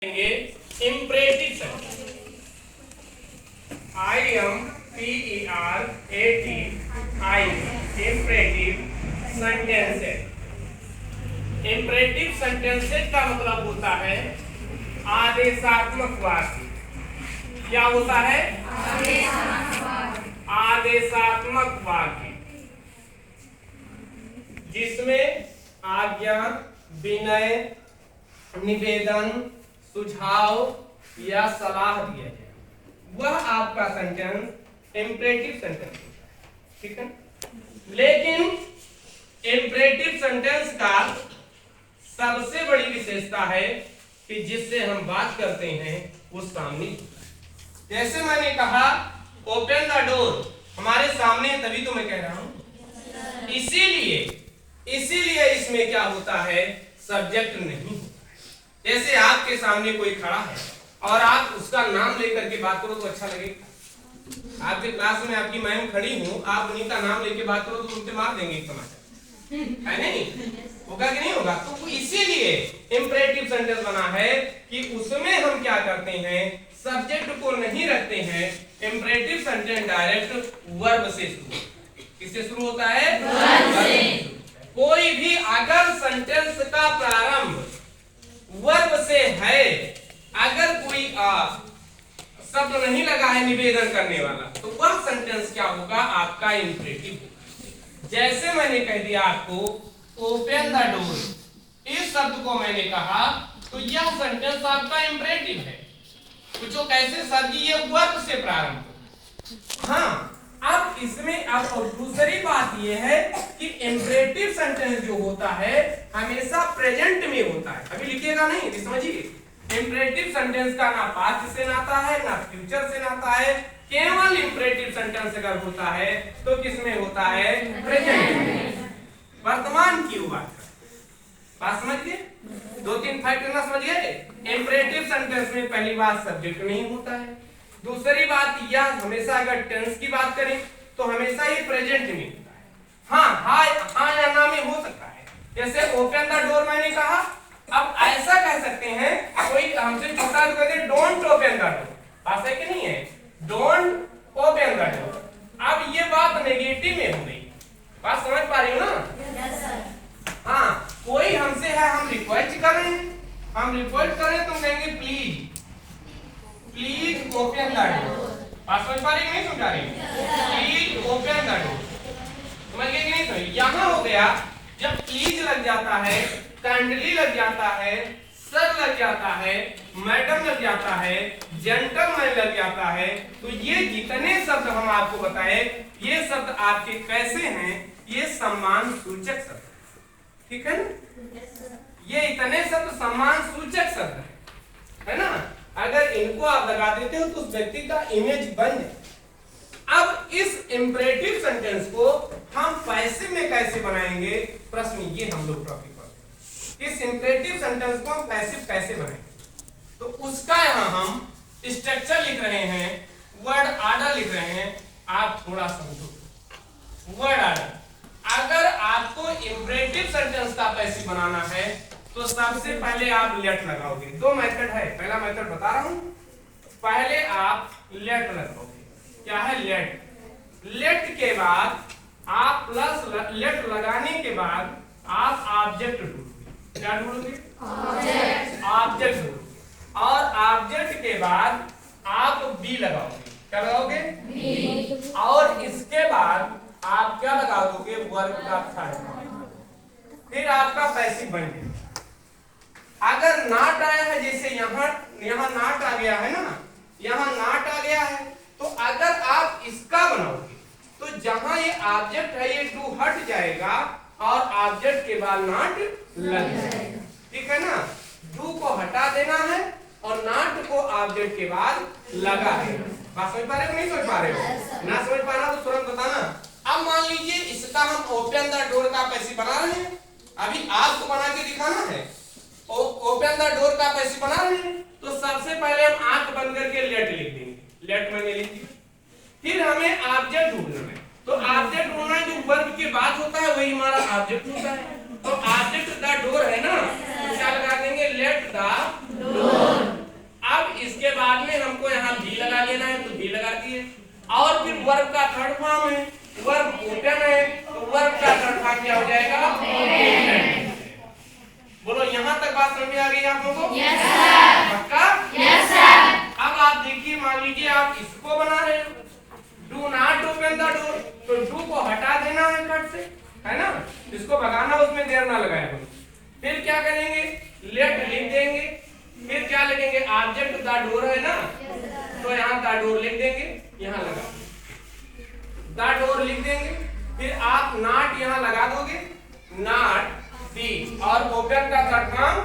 Imperative sentence imperative sentences. Imperative sentences का मतलब होता है आदेशात्मक वाक्य। क्या होता है? आदेशात्मक वाक्य, जिसमें आज्ञा, विनय, निवेदन, सुझाव या सलाह दिया जाए, वह आपका सेंटेंस इम्परेटिव सेंटेंस होता है। ठीक है, लेकिन इम्परेटिव सेंटेंस का सबसे बड़ी विशेषता है कि जिससे हम बात करते हैं वो सामने। जैसे मैंने कहा ओपन द डोर, हमारे सामने, तभी तो मैं कह रहा हूं। इसीलिए इसमें क्या होता है, सब्जेक्ट नहीं। जैसे आपके सामने कोई खड़ा है और आप उसका नाम लेकर के बात करो तो अच्छा लगेगा। आपके क्लास में आपकी मैम खड़ी हूँ, आप उन्हीं का नाम लेके बात करो तो उनसे मार देंगे एक तमाचा, है नहीं? होगा कि नहीं होगा? तो इसीलिए इम्परेटिव सेंटेंस बना है कि उसमें हम क्या करते हैं, सब्जेक्ट को नहीं रखते हैं। इम्परेटिव सेंटेंस डायरेक्ट वर्ब से शुरू, किससे शुरू होता है? वर्ब से। कोई भी अगर सेंटेंस का प्रारंभ वर्ब से है, अगर कोई शब्द नहीं लगा है निवेदन करने वाला, तो वह सेंटेंस क्या होगा, आपका इम्परेटिव होगा। जैसे मैंने कह दिया आपको ओपन द डोर, इस शब्द को मैंने कहा तो यह सेंटेंस आपका इम्परेटिव है। पूछो कैसे सर जी, ये वर्ब से प्रारंभ। हाँ, अब इसमें अब दूसरी बात यह है कि इम्परेटिव सेंटेंस जो होता है हमेशा प्रेजेंट में होता है। अभी लिखिएगा नहीं, समझिए, इम्परेटिव सेंटेंस का ना पास्ट से नाता है ना फ्यूचर से नाता है। केवल इम्परेटिव सेंटेंस अगर होता है तो किसमें होता है? प्रेजेंट में, वर्तमान की बात समझ गए? दो तीन फैक्ट ना समझ गए। इम्परेटिव सेंटेंस में पहली बात सब्जेक्ट नहीं होता है, दूसरी बात यह हमेशा अगर टेंस की बात करें तो हमेशा ये प्रेजेंट में होता है। हाँ या ना में हो सकता है। जैसे ओपन द डोर मैंने कहा, अब ऐसा कह सकते हैं, कोई हमसे छोटा तो कहते हैं डोंट ओपन द डोर, बात है कि नहीं है? Don't open the door. अब ये बात नेगेटिव में हो गई, बात समझ पा रही हो ना? हाँ, कोई हमसे है, हम रिक्वेस्ट कर रहे हैं, तो हम कहेंगे प्लीज ओपन द डोर। बात समझ पा रही नहीं समझा रही? प्लीज ओपन द डोर, समझ गए कि नहीं समझ? यहां हो गया, जब प्लीज लग जाता है, काइंडली लग जाता है, सर लग जाता है, मैडम लग जाता है, जेंटलमैन लग जाता है, तो ये जितने शब्द हम आपको बताए, ये शब्द आपके कैसे हैं? ये सम्मान सूचक शब्द, ठीक है ना? ये इतने शब्द सम्मान सूचक शब्द है ना? अगर इनको आप लगा देते हो तो उस व्यक्ति का इमेज बन जाए। अब इस इम्परेटिव सेंटेंस को हम पैसिव में कैसे बनाएंगे, प्रश्न ये हम लोग टॉपिक पर। इस इम्परेटिव सेंटेंस को हम पैसिव कैसे बनाएंगे, तो उसका यहां हम स्ट्रक्चर लिख रहे हैं, वर्ड ऑर्डर लिख रहे हैं। आप थोड़ा समझो वर्ड ऑर्डर। अगर आपको इम्परेटिव सेंटेंस का पैसिव बनाना है तो सबसे पहले आप लेट लगाओगे। दो मेथड है, पहला मेथड बता रहा हूं। पहले आप लेट लगाओगे। क्या है लेट? लेट के बाद आप प्लस लेट लगाने के बाद आप ऑब्जेक्ट ढूंढोगे। क्या ढूंढोगे? ऑब्जेक्ट ढूंढोगे। और ऑब्जेक्ट के बाद आप बी लगाओगे। क्या लगाओगे? बी। और इसके बाद आप क्या लगा दोगे? वर्ब का थर्ड। फिर आपका पैसिव बन गया। अगर नाट आया है, जैसे यहाँ नाट आ गया है ना, यहाँ नाट आ गया है, तो अगर आप इसका बनाओगे तो जहां ये ऑब्जेक्ट है ये टू हट जाएगा और ऑब्जेक्ट के बाद नाट लग जाएगा। ठीक है ना? डू को हटा देना है और नाट को ऑब्जेक्ट के बाद लगा देना। बात समझ पा रहे हो नहीं समझ पा रहे हो? ना समझ पा रहा तो तुरंत बताना। अब मान लीजिए इसका हम ओपन द डोर का पैसिव बना रहे हैं, अभी आपको बना के दिखाना है। ओपन द डोर का पैसिव बना रहे हैं तो सबसे पहले हम आंख बंद करके लेट लिख देंगे। लेट मैंने लिख दिया। फिर हमें ऑब्जेक्ट ढूंढना है, तो ऑब्जेक्ट ढूंढना जो वर्ब के बाद होता है वही हमारा ऑब्जेक्ट होता है। तो ऑब्जेक्ट द डोर है ना, तो क्या लगा देंगे? Let the door. देना है तो भी लगा दिए। और फिर वर्ब का थर्ड फॉर्म है, वर्ब ओपन है तो वर्ब का थर्ड फॉर्म क्या हो जाएगा? ओपन। बोलो यहाँ तक बात समझ में आ गई आप लोगों को? Yes sir. पक्का? Yes sir. अब आप देखिए, मान लीजिए आप इसको बना रहे हो, do not open the door, तो डू को हटा देना है कट से, है ना, इसको भगाना, उसमें देर ना लगाए हम। फिर क्या करेंगे? लेट लिख देंगे, फिर क्या लिखेंगे? ऑब्जेक्ट द डोर है ना, तो यहाँ द डोर लिख देंगे, यहाँ लगा द डोर लिख देंगे। फिर आप नॉट यहाँ लगा दोगे, नॉट दी, और ओपन का थर्ड फॉर्म